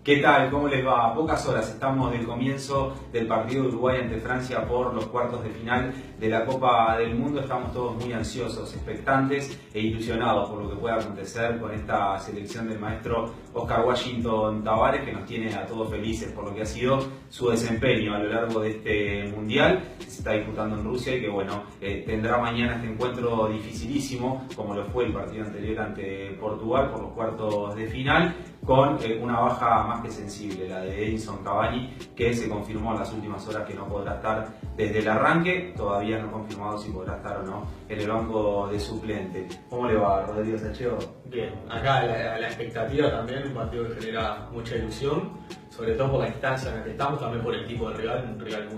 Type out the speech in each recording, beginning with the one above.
¿Qué tal? ¿Cómo les va? A pocas horas estamos del comienzo del partido de Uruguay ante Francia por los cuartos de final de la Copa del Mundo. Estamos todos muy ansiosos, expectantes e ilusionados por lo que pueda acontecer con esta selección del maestro Oscar Washington Tabárez, que nos tiene a todos felices por lo que ha sido su desempeño a lo largo de este Mundial que se está disputando en Rusia y que tendrá mañana este encuentro dificilísimo, como lo fue el partido anterior ante Portugal por los cuartos de final, con una baja más que sensible, la de Edinson Cavani, que se confirmó en las últimas horas que no podrá estar desde el arranque, todavía no confirmado si podrá estar o no en el banco de suplente. ¿Cómo le va, Rodrigo Sacheo? Bien, acá la expectativa también, un partido que genera mucha ilusión, sobre todo por la instancia en la que estamos, también por el tipo de rival, un rival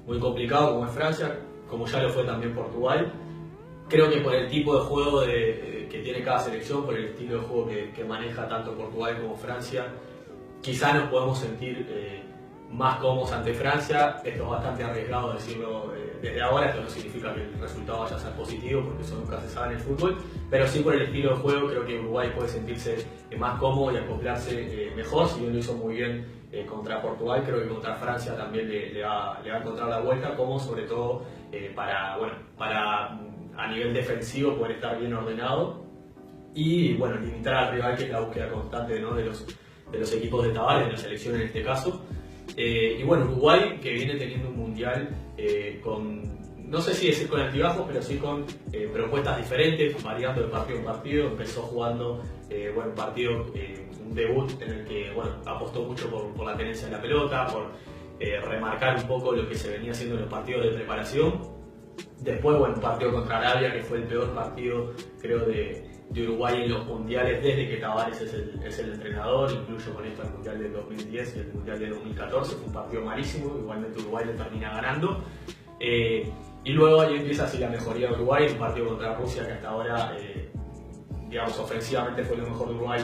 muy complicado como es Francia, como ya lo fue también Portugal. Creo que por el tipo de juego que tiene cada selección, por el estilo de juego que maneja tanto Portugal como Francia, quizá nos podemos sentir más cómodos ante Francia. Esto es bastante arriesgado decirlo desde ahora, esto no significa que el resultado vaya a ser positivo, porque eso nunca se sabe en el fútbol, pero sí por el estilo de juego creo que Uruguay puede sentirse más cómodo y acoplarse mejor, si bien lo hizo muy bien contra Portugal. Creo que contra Francia también le va a encontrar la vuelta, como sobre todo para a nivel defensivo poder estar bien ordenado y limitar al rival, que es la búsqueda constante, ¿no?, de los equipos de Tabárez, de la selección en este caso. Uruguay, que viene teniendo un mundial con, no sé si decir con altibajos, pero sí con propuestas diferentes, variando de partido en partido. Empezó jugando un partido, un debut en el que apostó mucho por la tenencia de la pelota, por remarcar un poco lo que se venía haciendo en los partidos de preparación. Después, un partido contra Arabia, que fue el peor partido, creo, de Uruguay en los mundiales desde que Tabárez es el entrenador, incluyo con esto el mundial del 2010 y el mundial del 2014. Fue un partido malísimo, igualmente Uruguay le termina ganando. Y luego ahí empieza así la mejoría de Uruguay, en un partido contra Rusia que hasta ahora, ofensivamente fue lo mejor de Uruguay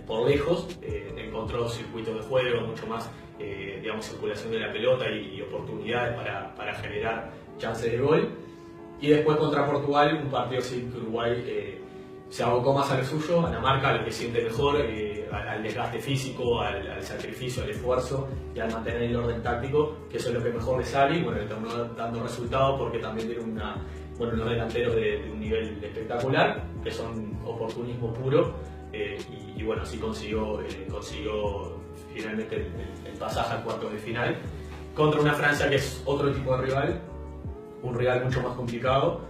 por lejos. Encontró circuitos de juego, mucho más circulación de la pelota y oportunidades para generar chances de gol. Y después contra Portugal, un partido sin que Uruguay se abocó más a lo suyo, a la marca, a lo que siente mejor, al desgaste físico, al sacrificio, al esfuerzo y al mantener el orden táctico, que eso es lo que mejor le sale. Y le terminó dando resultados porque también tiene unos delanteros de un nivel espectacular, que son oportunismo puro, así consiguió finalmente el pasaje al cuartos de final contra una Francia que es otro tipo de rival, un rival mucho más complicado.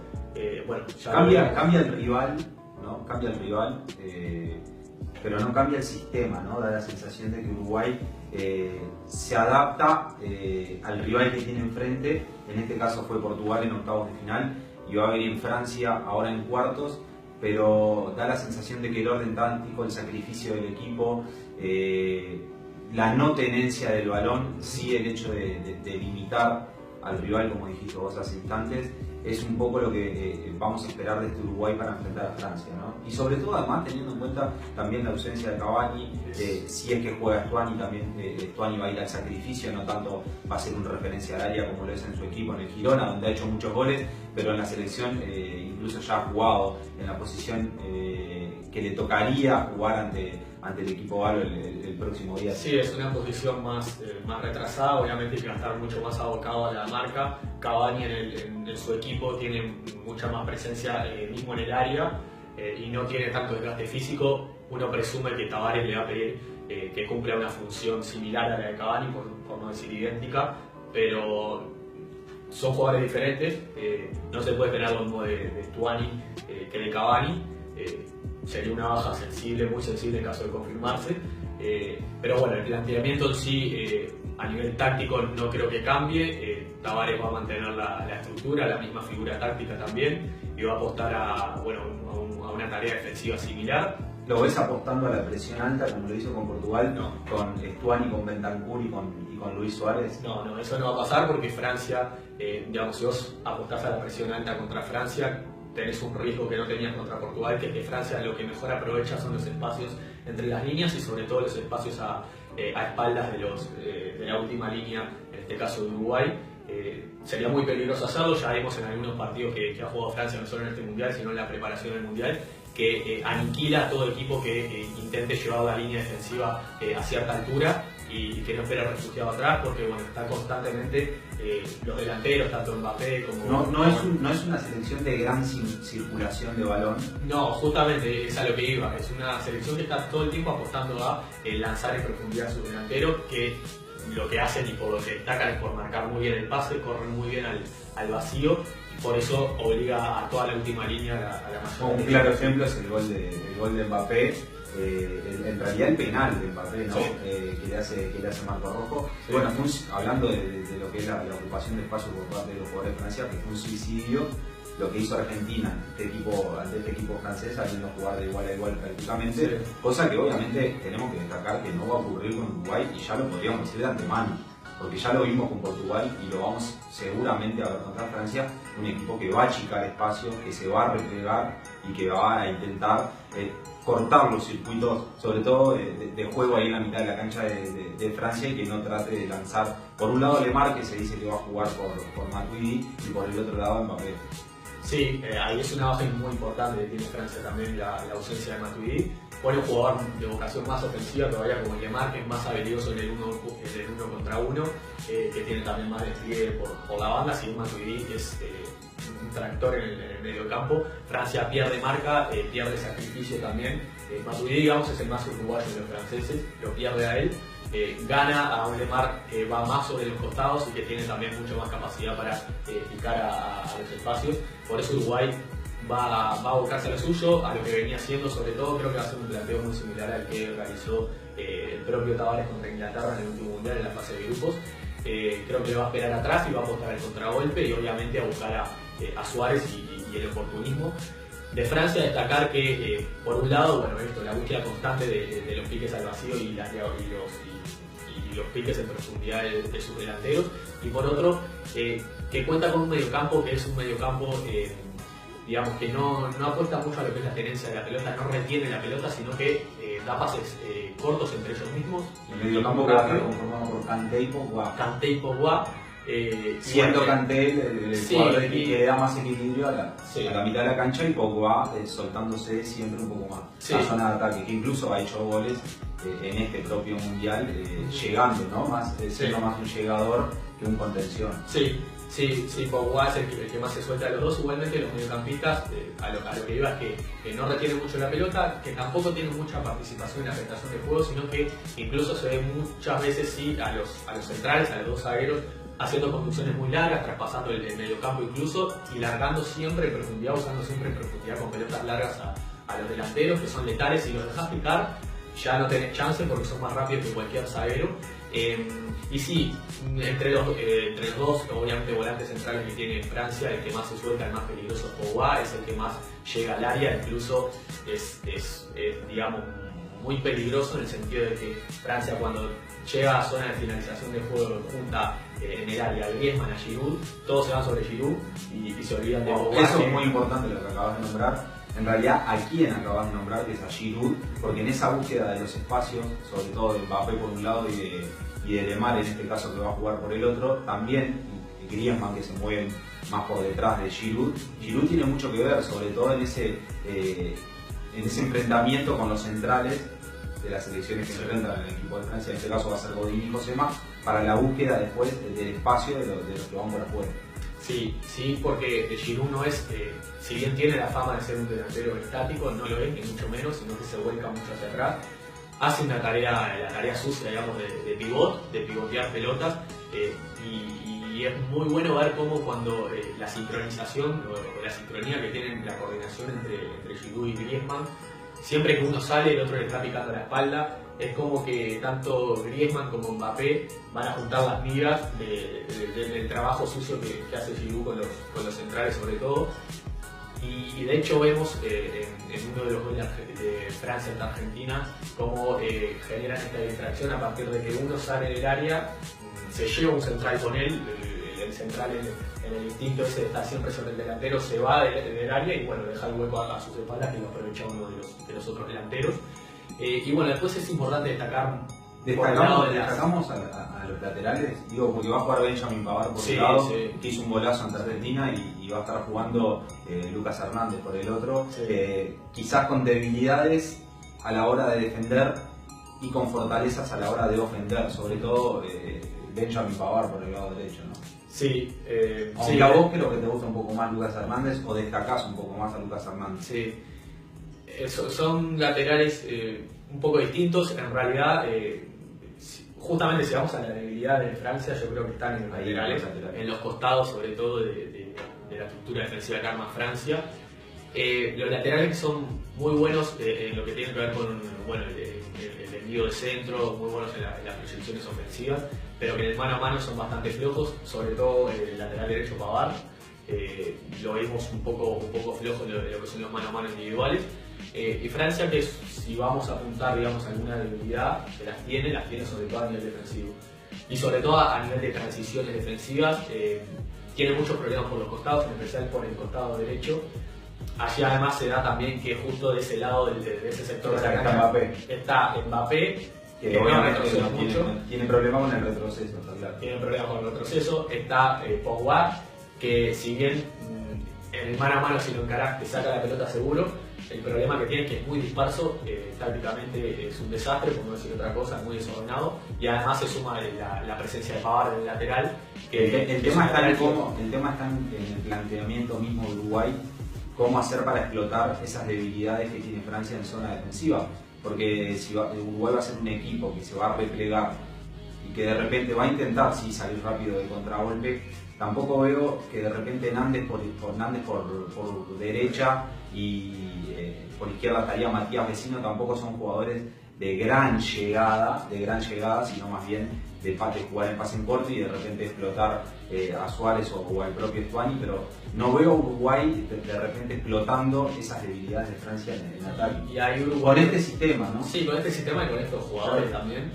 Cambia el rival, ¿no? Cambia el rival, pero no cambia el sistema, ¿no? Da la sensación de que Uruguay se adapta al rival que tiene enfrente. En este caso fue Portugal en octavos de final y va a venir Francia ahora en cuartos, pero da la sensación de que el orden táctico, el sacrificio del equipo, la no tenencia del balón, sí, el hecho de limitar al rival, como dijiste vos hace instantes, es un poco lo que vamos a esperar de este Uruguay para enfrentar a Francia, ¿no? Y sobre todo, además, teniendo en cuenta también la ausencia de Cavani, si es que juega Stuani, también Stuani va a ir al sacrificio, no tanto va a ser un referencia al área como lo es en su equipo en el Girona, donde ha hecho muchos goles, pero en la selección incluso ya ha jugado en la posición que le tocaría jugar ante el equipo galo el próximo día. Sí, es una posición más retrasada, obviamente hay que estar mucho más abocado a la marca. Cavani en su equipo tiene mucha más presencia mismo en el área y no tiene tanto desgaste físico. Uno presume que Tabárez le va a pedir que cumpla una función similar a la de Cavani, por no decir idéntica, pero son jugadores diferentes. No se puede esperar lo mismo de Stuani que de Cavani. Sería una baja sensible, muy sensible en caso de confirmarse, pero el planteamiento en sí a nivel táctico no creo que cambie. Tabárez va a mantener la estructura, la misma figura táctica también, y va a apostar a una tarea defensiva similar. ¿Lo ves apostando a la presión alta como lo hizo con Portugal? No. ¿Con Stuani, con Bentancur y con Luis Suárez? No, eso no va a pasar porque Francia, si vos apostás a la presión alta contra Francia, tenés un riesgo que no tenías contra Portugal, que es que Francia lo que mejor aprovecha son los espacios entre las líneas y sobre todo los espacios a espaldas de la última línea, en este caso de Uruguay. sería muy peligroso hacerlo. Ya vimos en algunos partidos que ha jugado Francia, no solo en este mundial, sino en la preparación del mundial, que aniquila a todo equipo que intente llevar la línea defensiva a cierta altura y que no espera refugiado atrás, porque bueno, está constantemente los delanteros, tanto Mbappé como... No es una selección de gran circulación de balón. No, justamente es a lo que iba. Es una selección que está todo el tiempo apostando a lanzar en profundidad a sus delanteros, que lo que hacen y por lo que destacan es por marcar muy bien el pase, corren muy bien al vacío, y por eso obliga a toda la última línea a la mayor. Un claro ejemplo es el gol de Mbappé. En realidad el penal de Mbappé, ¿no? Sí. Que le hace Marco Rojo. Sí. Bueno, hablando de lo que es la ocupación de espacio por parte de los jugadores de Francia, que fue un suicidio lo que hizo Argentina ante este equipo francés, habiendo jugar de igual a igual prácticamente, Sí. cosa que obviamente tenemos que destacar que no va a ocurrir con Uruguay, y ya lo podríamos decir de antemano, porque ya lo vimos con Portugal y lo vamos seguramente a ver contra Francia, un equipo que va a achicar espacios, que se va a replegar y que va a intentar cortar los circuitos, sobre todo de juego ahí en la mitad de la cancha de Francia, y que no trate de lanzar por un lado Lemar, que se dice que va a jugar por Matuidi, y por el otro lado Mbappé. Sí, ahí es una baja muy importante que tiene Francia también, la ausencia de Matuidi. Pone un jugador de vocación más ofensiva todavía como Lemar, que es más habilidoso en el uno contra uno, que tiene también más despliegue por la banda, si Matuidi es un tractor en el medio campo. Francia pierde marca, pierde sacrificio también. Matuidi, digamos, es el más uruguayo de los franceses, lo pierde a él. Gana a un Lemar que va más sobre los costados y que tiene también mucho más capacidad para picar a los espacios. Por eso Uruguay va a abocarse a lo suyo, a lo que venía haciendo. Sobre todo creo que va a ser un planteo muy similar al que realizó el propio Tavares contra Inglaterra en el último mundial en la fase de grupos. Creo que va a esperar atrás y va a apostar al contragolpe, y obviamente a buscar a Suárez y el oportunismo. De Francia destacar que, por un lado, bueno, esto, la búsqueda constante de los piques al vacío y los piques en profundidad de sus delanteros, y por otro, que cuenta con un mediocampo que es un mediocampo, digamos, que no apuesta mucho a lo que es la tenencia de la pelota, no retiene la pelota, sino que da pases cortos entre ellos mismos. El mediocampo que va a estar conformado por Kanté y Pogba. Kanté y Pogba. Siendo Kanté el jugador que le da más equilibrio a la mitad de la cancha, y Pogba soltándose siempre un poco más la zona de ataque, que incluso ha hecho goles en este propio mundial, llegando, ¿no? Siendo más un llegador que un contención. Sí, Pogba es el que más se suelta de los dos. Igualmente los mediocampistas, a lo que iba es que no retienen mucho la pelota, que tampoco tienen mucha participación en la afectación del juego, sino que incluso se ve muchas veces a los centrales, a los dos zagueros, haciendo conducciones muy largas, traspasando el mediocampo incluso, y largando siempre en profundidad, usando siempre en profundidad con pelotas largas a los delanteros, que son letales. Si los dejas picar, ya no tenés chance porque son más rápidos que cualquier zaguero. Y sí, entre los dos, obviamente, volantes centrales que tiene Francia, el que más se suelta, el más peligroso es Pogba, es el que más llega al área, incluso es digamos, muy peligroso en el sentido de que Francia, cuando llega a zona de finalización del juego, junta en el área a Griezmann, a Giroud, todos se van sobre Giroud y se olvidan de Pogba. Eso es muy importante lo que acabas de nombrar. En realidad, a quién acabas de nombrar, que es a Giroud, porque en esa búsqueda de los espacios, sobre todo de Mbappé por un lado y de Lemar en este caso, que va a jugar por el otro, también Griezmann, que se mueve más por detrás de Giroud. Giroud tiene mucho que ver, sobre todo en ese enfrentamiento con los centrales de las selecciones que se enfrentan en el equipo de Francia. En este caso va a ser Godín y Josema, para la búsqueda después del espacio de los que van por afuera. Sí, porque Giroud no es, si bien tiene la fama de ser un delantero estático, no lo es, ni mucho menos, sino que se vuelca mucho hacia atrás. Hace la tarea sucia, digamos, de pivot, de pivotear pelotas, y es muy bueno ver cómo cuando la sincronización o la sincronía que tienen, la coordinación entre Giroud y Griezmann, siempre que uno sale, el otro le está picando la espalda. Es como que tanto Griezmann como Mbappé van a juntar las migas del trabajo sucio que hace Giroud con los centrales, sobre todo. Y de hecho vemos en uno de los goles de Francia ante Argentina cómo generan esta distracción a partir de que uno sale del área, se lleva un central con él, el central en el instinto ese está siempre sobre el delantero, se va del área y bueno, deja el hueco a sus espaldas, que lo aprovecha uno de los otros delanteros. Y bueno, después es importante destacar Destacamos a los laterales, digo, porque va a jugar Benjamin Pavard por un lado, que hizo un golazo ante Argentina, y va a estar jugando Lucas Hernández por el otro, quizás con debilidades a la hora de defender y con fortalezas a la hora de ofender, sobre todo Benjamin Pavard por el lado derecho, ¿no? Sí. Aunque a vos creo que te gusta un poco más Lucas Hernández, o destacás un poco más a Lucas Hernández. Sí. Son laterales un poco distintos, en realidad. Justamente si vamos a la debilidad de Francia, yo creo que están en los laterales, en los costados sobre todo de la estructura defensiva que arma Francia. Los laterales son muy buenos en lo que tiene que ver con el envío de centro, muy buenos en las proyecciones ofensivas, pero que en el mano a mano son bastante flojos, sobre todo el lateral derecho Pavard. Lo vimos un poco flojo de lo que son los mano a mano individuales. Y Francia, que si vamos a apuntar, digamos, alguna debilidad, que las tiene sobre todo a nivel defensivo. Y sobre todo a nivel de transiciones defensivas, tiene muchos problemas por los costados, en especial por el costado derecho. Allí además se da también que justo de ese lado, de ese sector de la cancha, está Mbappé, que obviamente tiene problemas con el retroceso, está claro. Tiene problemas con el retroceso. Está Pogba, que si bien en el mano a mano, si lo encarás, te saca la pelota seguro. El problema que tiene es que es muy disperso, tácticamente es un desastre, por no decir otra cosa, muy desordenado, y además se suma la presencia de Pavard en el lateral. El tema está en el planteamiento mismo de Uruguay, cómo hacer para explotar esas debilidades que tiene Francia en zona defensiva, porque si Uruguay va a ser un equipo que se va a replegar y que de repente va a intentar salir rápido de contragolpe, tampoco veo que de repente Nández por derecha y por izquierda estaría Matías Vecino, tampoco son jugadores de gran llegada, sino más bien de jugar en pase en corto y de repente explotar a Suárez o al propio Stuani, pero no veo a Uruguay de repente explotando esas debilidades de Francia en ataque. Y hay Uruguay, con este sistema, ¿no? Sí, con este sistema y con estos jugadores también.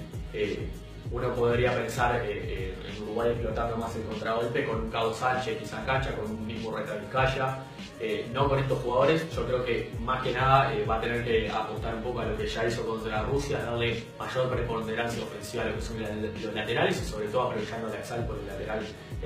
Uno podría pensar en Uruguay explotando más el contragolpe con un Cabo Sánchez quizá en cancha, con un mismo Reta Vizcaya. No con estos jugadores, yo creo que más que nada va a tener que apostar un poco a lo que ya hizo contra Rusia, darle mayor preponderancia ofensiva a lo que son los laterales y sobre todo aprovechando la Axal por el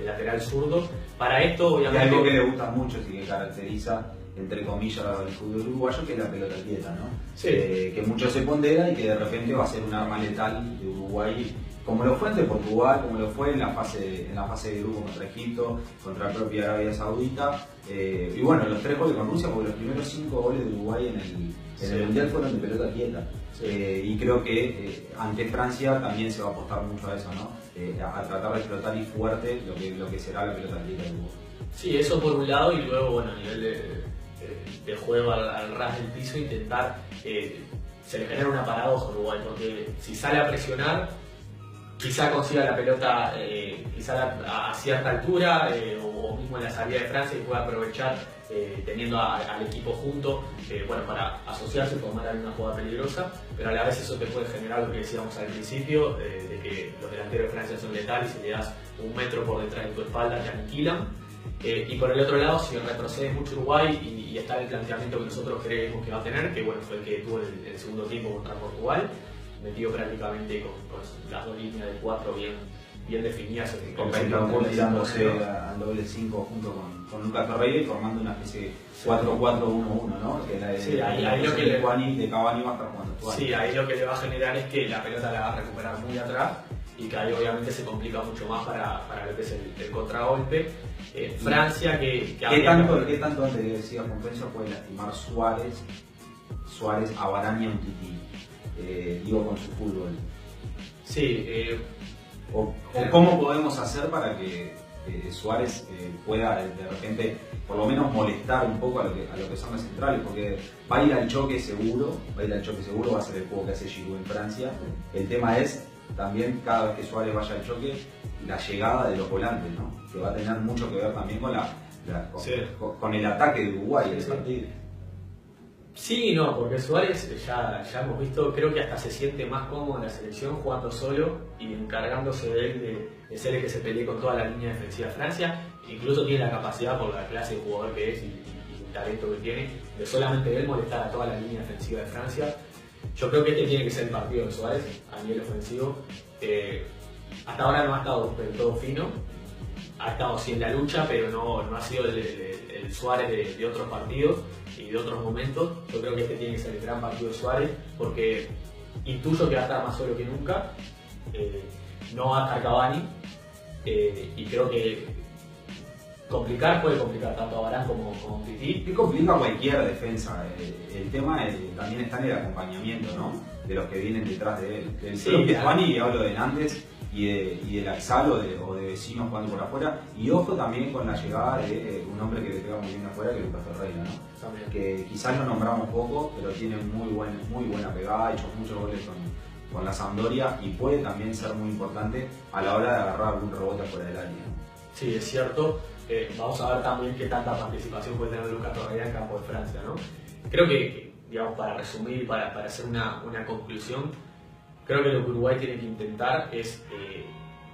lateral zurdo. Para esto, obviamente. Y algo que le gusta mucho y que caracteriza, entre comillas, al fútbol uruguayo, que es la pelota quieta, ¿no? Sí. Que mucho se pondera y que de repente va a ser un arma letal de Uruguay, como lo fue ante Portugal, como lo fue en la fase de grupo contra Egipto, contra la propia Arabia Saudita, y bueno, los 3 goles con Rusia, porque los primeros 5 goles de Uruguay en el Mundial fueron de pelota quieta. Y creo que ante Francia también se va a apostar mucho a eso, ¿no? A tratar de explotar y fuerte lo que será la pelota quieta de Uruguay. Sí, eso por un lado, y luego, bueno, a nivel de juego al ras del piso, intentar, se le genera una paradoja a Uruguay, porque si sale a presionar, quizá consiga la pelota a cierta altura, o mismo en la salida de Francia, y pueda aprovechar teniendo al equipo junto, para asociarse y formar alguna jugada peligrosa, pero a la vez eso te puede generar lo que decíamos al principio, de que los delanteros de Francia son letales y le das un metro por detrás de tu espalda, te aniquilan. Y por el otro lado, si retrocede mucho Uruguay y está el planteamiento que nosotros creemos que va a tener, que bueno, fue el que tuvo el segundo tiempo contra Portugal, metido prácticamente con las dos líneas de 4 bien definidas. Con Bentancur tirándose al doble 5 junto con Lucas Torreira y formando una especie de 4-4-1-1, ¿no? Que ahí lo que de Cavani va a estar jugando. Sí, ahí lo que le va a generar es que la pelota la va a recuperar muy atrás y que ahí obviamente se complica mucho más para lo que es el contragolpe. Francia ¿Qué tanto antes que decía Pompencio puede lastimar Suárez a Varane y a Umtiti, digo, con su fútbol? Sí. O cómo podemos hacer para que Suárez pueda de repente por lo menos molestar un poco a lo que son los centrales, porque va a ir al choque seguro, va a ser el juego que hace Giroud en Francia. El tema es también cada vez que Suárez vaya al choque, la llegada de los volantes, ¿no? Que va a tener mucho que ver también con el ataque de Uruguay del partido. Sí, no, porque Suárez ya hemos visto, creo que hasta se siente más cómodo en la selección jugando solo y encargándose de él de ser el que se pelee con toda la línea defensiva de Francia. Incluso tiene la capacidad, por la clase de jugador que es y el talento que tiene, de solamente él molestar a toda la línea defensiva de Francia. Yo creo que este tiene que ser el partido de Suárez a nivel ofensivo. Hasta ahora no ha estado del todo fino, ha estado sí en la lucha, pero no ha sido el Suárez de otros partidos y de otros momentos. Yo creo que este tiene que ser el gran partido de Suárez, porque intuyo que va a estar más solo que nunca. No va a estar Cavani, y creo que puede complicar tanto a Varane como a Titi. Y complica cualquier defensa. El tema también está en el acompañamiento, ¿no? De los que vienen detrás de él. El propio Cavani, hablo de Nantes y del Axal o de vecinos jugando por afuera. Y ojo también con la llegada de un hombre que le pega muy bien afuera, que es Lucas Torreira, ¿no? También. Que quizás lo nombramos poco, pero tiene muy buena pegada, ha hecho muchos goles con la Sampdoria y puede también ser muy importante a la hora de agarrar algún rebote afuera del área, ¿no? Sí, es cierto. Vamos a ver también qué tanta participación puede tener Lucas Torreira en campo de Francia, ¿no? Creo que digamos, para resumir, para hacer una conclusión, creo que lo que Uruguay tiene que intentar es,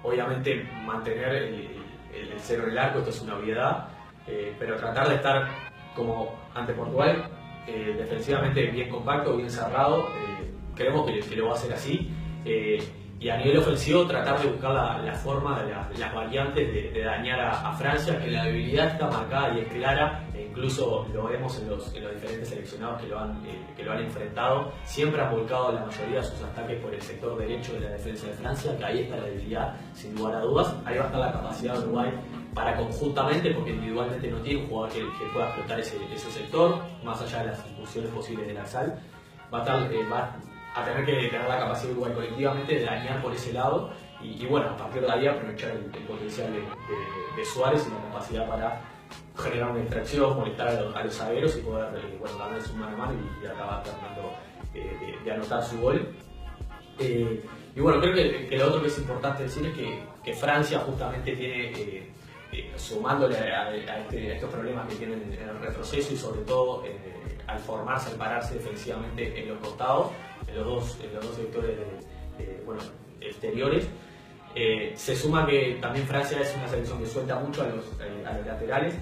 obviamente, mantener el cero en el arco, esto es una obviedad, pero tratar de estar como ante Portugal, defensivamente bien compacto, bien cerrado. Creemos que lo va a hacer así. Y a nivel ofensivo tratar de buscar la forma de las variantes de dañar a Francia, que la debilidad está marcada y es clara, e incluso lo vemos en los diferentes seleccionados que lo han enfrentado. Siempre han volcado la mayoría de sus ataques por el sector derecho de la defensa de Francia, que ahí está la debilidad, sin lugar a dudas. Ahí va a estar la capacidad de Uruguay para conjuntamente, porque individualmente no tiene un jugador que pueda explotar ese sector, más allá de las incursiones posibles del Axal. Va a tener que tener la capacidad de Uruguay colectivamente de dañar por ese lado y bueno, a partir de ahí aprovechar el potencial de Suárez y la capacidad para generar una distracción, molestar a los zagueros y poder ganarse un mano a mano y acabar tratando de anotar su gol. Y bueno, creo que lo otro que es importante decir es que Francia justamente tiene, sumándole a estos problemas que tienen en el retroceso y sobre todo al formarse, al pararse defensivamente en los costados, en los dos sectores exteriores, se suma que también Francia es una selección que suelta mucho a los laterales,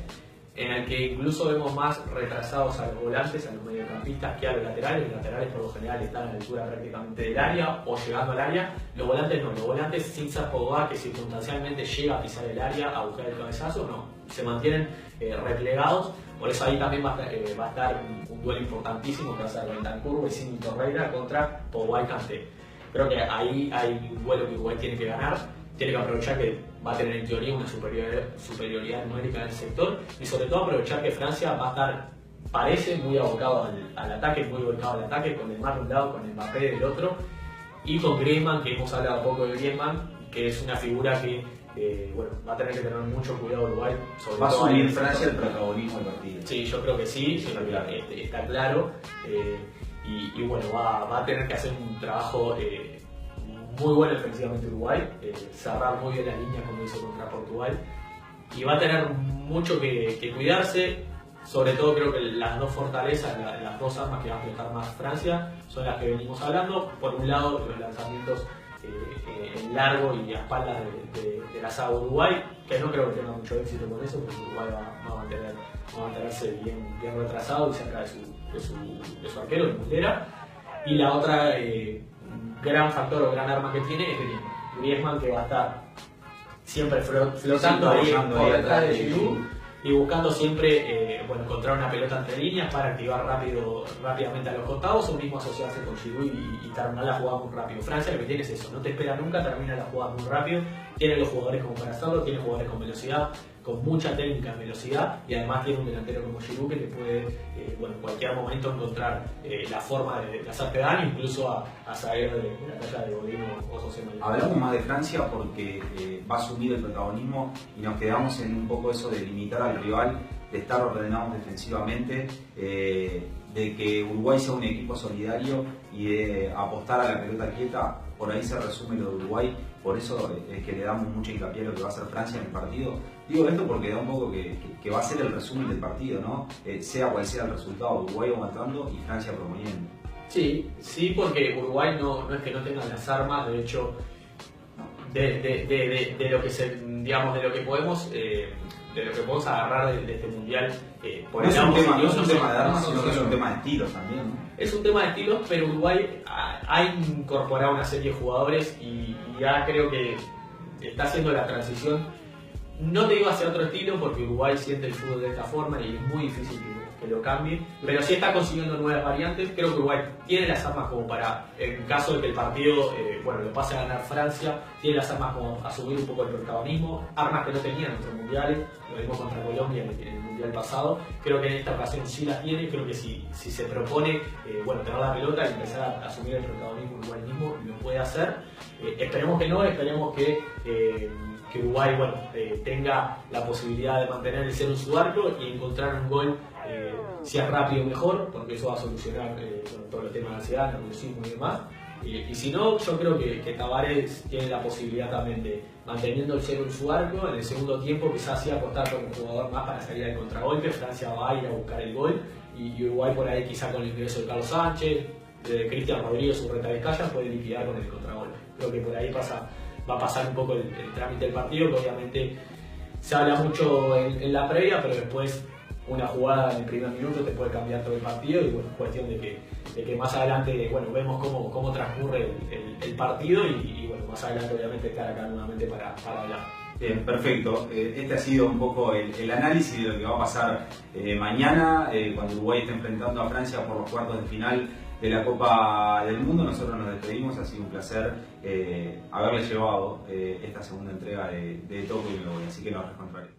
en el que incluso vemos más retrasados a los volantes, a los mediocampistas, que a los laterales. Los laterales por lo general están a la altura prácticamente del área o llegando al área. Los volantes no, los volantes sin ser Pogba, que circunstancialmente llega a pisar el área, a buscar el cabezazo, no, se mantienen replegados. Por eso ahí también va a estar un duelo importantísimo que va a ser Bentancur, Vecino y Torreira contra Pogba y Kanté. Creo que ahí hay un duelo que Uruguay tiene que ganar. Tiene que aprovechar que va a tener en teoría una superioridad numérica en el sector y sobre todo aprovechar que Francia va a estar, parece, muy abocado al ataque, muy volcado al ataque, con Neymar de un lado, con Mbappé del otro y con Griezmann, que hemos hablado poco de Griezmann, que es una figura que va a tener que tener mucho cuidado Uruguay. Va a asumir Francia el protagonismo del partido. Sí, yo creo que sí, está claro. Y bueno, va a tener que hacer un trabajo muy bueno defensivamente Uruguay, cerrar muy bien las líneas como hizo contra Portugal, y va a tener mucho que cuidarse. Sobre todo creo que las dos fortalezas, las dos armas que va a explotar más Francia son las que venimos hablando. Por un lado, los lanzamientos en largo y a espaldas de la saga Uruguay, que no creo que tenga mucho éxito con eso, porque Uruguay va a mantenerse bien retrasado y cerca de su arquero, de Muslera. Y la otra gran factor o gran arma que tiene es Griezmann, que va a estar siempre flotando ahí por detrás de Giroud y buscando siempre encontrar una pelota entre líneas para activar rápidamente a los costados o mismo asociarse con Giroud y terminar la jugada muy rápido. Francia lo que tiene es eso, no te espera nunca, termina la jugada muy rápido, tiene los jugadores como para hacerlo, tiene jugadores con velocidad, con mucha técnica en velocidad y además tiene un delantero como Giroud que te puede en cualquier momento encontrar la forma de hacerte daño, incluso a zagueros de la talla de Godín o José María. Hablamos más de Francia porque va a asumir el protagonismo y nos quedamos en un poco eso de limitar al rival, de estar ordenados defensivamente, de que Uruguay sea un equipo solidario y de apostar a la pelota quieta. Por ahí se resume lo de Uruguay, por eso es que le damos mucho hincapié a lo que va a hacer Francia en el partido. Digo esto porque da un poco que va a ser el resumen del partido, ¿no? Sea cual sea el resultado, Uruguay aguantando y Francia proponiendo. Sí, porque Uruguay no es que no tenga las armas, de hecho, de lo que se digamos, de lo que podemos agarrar de este mundial. No es un tema de armas, sino que es un tema de estilos también, ¿no? Es un tema de estilos, pero Uruguay ha incorporado una serie de jugadores y ya creo que está haciendo la transición. No te digo hacia otro estilo porque Uruguay siente el fútbol de esta forma y es muy difícil que lo cambie, pero sí está consiguiendo nuevas variantes. Creo que Uruguay tiene las armas como para, en caso de que el partido lo pase a ganar Francia, tiene las armas como a subir un poco el protagonismo, armas que no tenían en otros mundiales, lo vimos contra Colombia en el mundial pasado. Creo que en esta ocasión sí las tiene. Creo que si se propone tener la pelota y empezar a asumir el protagonismo Uruguay mismo, lo puede hacer. Esperemos que no, esperemos que Uruguay tenga la posibilidad de mantener el cero en su arco y encontrar un gol, si es rápido mejor, porque eso va a solucionar todo el tema de ansiedad, nerviosismo y demás. Y si no, yo creo que Tavares tiene la posibilidad también de, manteniendo el cero en su arco, en el segundo tiempo quizás sí apostar con un jugador más para salir al contragolpe. Francia va a ir a buscar el gol y Uruguay por ahí quizá con el ingreso de Carlos Sánchez, de Cristian Rodríguez, su reta de Vizcaya, puede liquidar con el contragolpe. Creo que por ahí va a pasar un poco el trámite del partido, que obviamente se habla mucho en la previa, pero después una jugada en el primer minuto te puede cambiar todo el partido y bueno, es cuestión de que más adelante vemos cómo transcurre el partido y más adelante obviamente estar acá nuevamente para hablar. Bien, perfecto. Este ha sido un poco el análisis de lo que va a pasar mañana cuando Uruguay esté enfrentando a Francia por los cuartos de final de la Copa del Mundo. Nosotros nos despedimos, ha sido un placer haberles llevado esta segunda entrega de Toco y Me Voy, así que nos reencontraremos.